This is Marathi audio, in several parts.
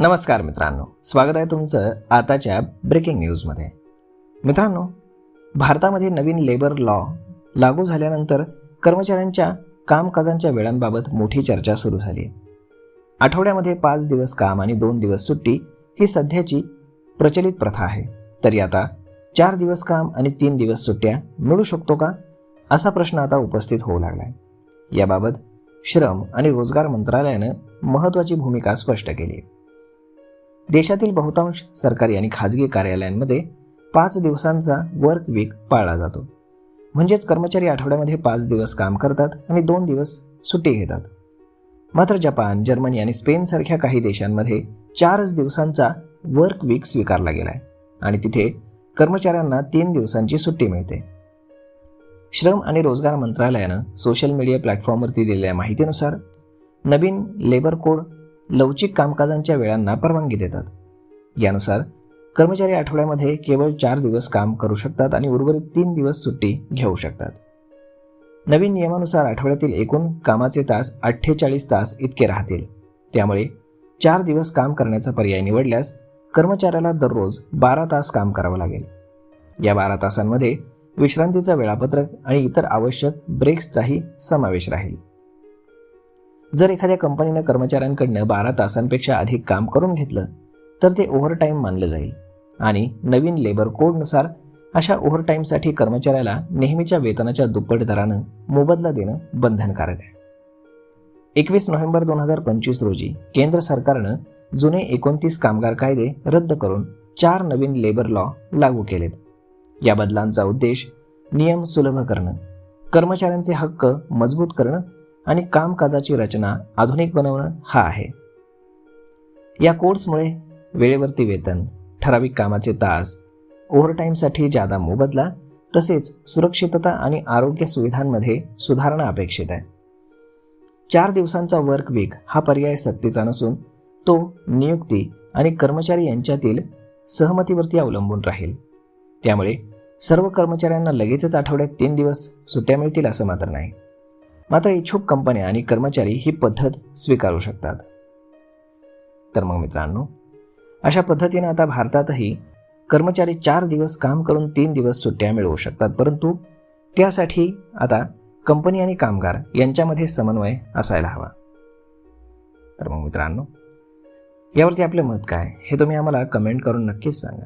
नमस्कार मित्रांनो, स्वागत आहे तुमचं आताच्या ब्रेकिंग न्यूजमध्ये. मित्रांनो, भारतामध्ये नवीन लेबर लॉ लागू झाल्यानंतर कर्मचाऱ्यांच्या कामकाजांच्या वेळांबाबत मोठी चर्चा सुरू झाली. आठवड्यामध्ये 5 दिवस काम आणि 2 दिवस सुट्टी ही सध्याची प्रचलित प्रथा आहे. तरी आता 4 दिवस काम आणि 3 दिवस सुट्ट्या मिळू शकतो का, असा प्रश्न आता उपस्थित होऊ लागला आहे. याबाबत श्रम आणि रोजगार मंत्रालयानं महत्त्वाची भूमिका स्पष्ट केली. देशातील बहुतांश सरकारी आणि खाजगी कार्यालयांमध्ये 5 दिवसांचा वर्क वीक पाळला जातो. म्हणजेच कर्मचारी आठवड्यामध्ये 5 दिवस काम करतात आणि 2 दिवस सुट्टी घेतात. मात्र जपान, जर्मनी आणि स्पेन सारख्या काही देशांमध्ये 4 दिवसांचा वर्क वीक स्वीकारला गेला आहे आणि तिथे कर्मचाऱ्यांना 3 दिवसांची सुट्टी मिळते. श्रम आणि रोजगार मंत्रालयानं सोशल मीडिया प्लॅटफॉर्मवरती दिलेल्या माहितीनुसार नवीन लेबर कोड लवचिक कामकाजांच्या वेळांना परवानगी देतात. यानुसार कर्मचारी आठवड्यामध्ये केवळ 4 दिवस काम करू शकतात आणि उर्वरित 3 दिवस सुट्टी घेऊ शकतात. नवीन नियमानुसार आठवड्यातील एकूण कामाचे तास 48 तास इतके राहतील. त्यामुळे 4 दिवस काम करण्याचा पर्याय निवडल्यास कर्मचाऱ्याला दररोज 12 तास काम करावं लागेल. या 12 तासांमध्ये विश्रांतीचं वेळापत्रक आणि इतर आवश्यक ब्रेक्सचाही समावेश राहील. जर एखाद्या कंपनीनं कर्मचाऱ्यांकडनं 12 तासांपेक्षा अधिक काम करून घेतलं तर ते ओव्हरटाईम मानलं जाईल आणि नवीन लेबर कोडनुसार अशा ओव्हरटाईमसाठी कर्मचाऱ्याला नेहमीच्या वेतनाच्या दुप्पट दरानं मोबदला देणं बंधनकारक आहे. 21 नोव्हेंबर 2025 रोजी केंद्र सरकारनं जुने 29 कामगार कायदे रद्द करून 4 नवीन लेबर लॉ लागू केलेत. या बदलांचा उद्देश नियम सुलभ करणं, कर्मचाऱ्यांचे हक्क मजबूत करणं आणि कामकाजाची रचना आधुनिक बनवणं हा आहे. या कोड्समुळे वेळेवरती वेतन, ठराविक कामाचे तास, ओव्हरटाईमसाठी जादा मोबदला तसेच सुरक्षितता आणि आरोग्य सुविधांमध्ये सुधारणा अपेक्षित आहे. 4 दिवसांचा वर्क वीक हा पर्याय सक्तीचा नसून तो नियुक्ती आणि कर्मचारी यांच्यातील सहमतीवरती अवलंबून राहील. त्यामुळे सर्व कर्मचाऱ्यांना लगेचच आठवड्यात 3 दिवस सुट्ट्या मिळतील असं मात्र नाही. मात्र इच्छुक कंपन्या आणि कर्मचारी ही पद्धत स्वीकारू शकतात. तर मग मित्रांनो, अशा पद्धतीने आता भारतातही कर्मचारी 4 दिवस काम करून 3 दिवस सुट्ट्या मिळवू शकतात. परंतु त्यासाठी आता कंपनी आणि कामगार यांच्यामध्ये समन्वय असायला हवा. तर मग मित्रांनो, यावरती आपले मत काय हे तुम्ही आम्हाला कमेंट करून नक्कीच सांगा.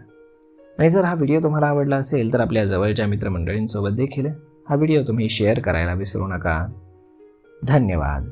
आणि जर हा व्हिडिओ तुम्हाला आवडला असेल तर आपल्या जवळच्या मित्रमंडळींसोबत देखील हा व्हिडिओ तुम्ही शेअर करायला विसरू नका. धन्यवाद.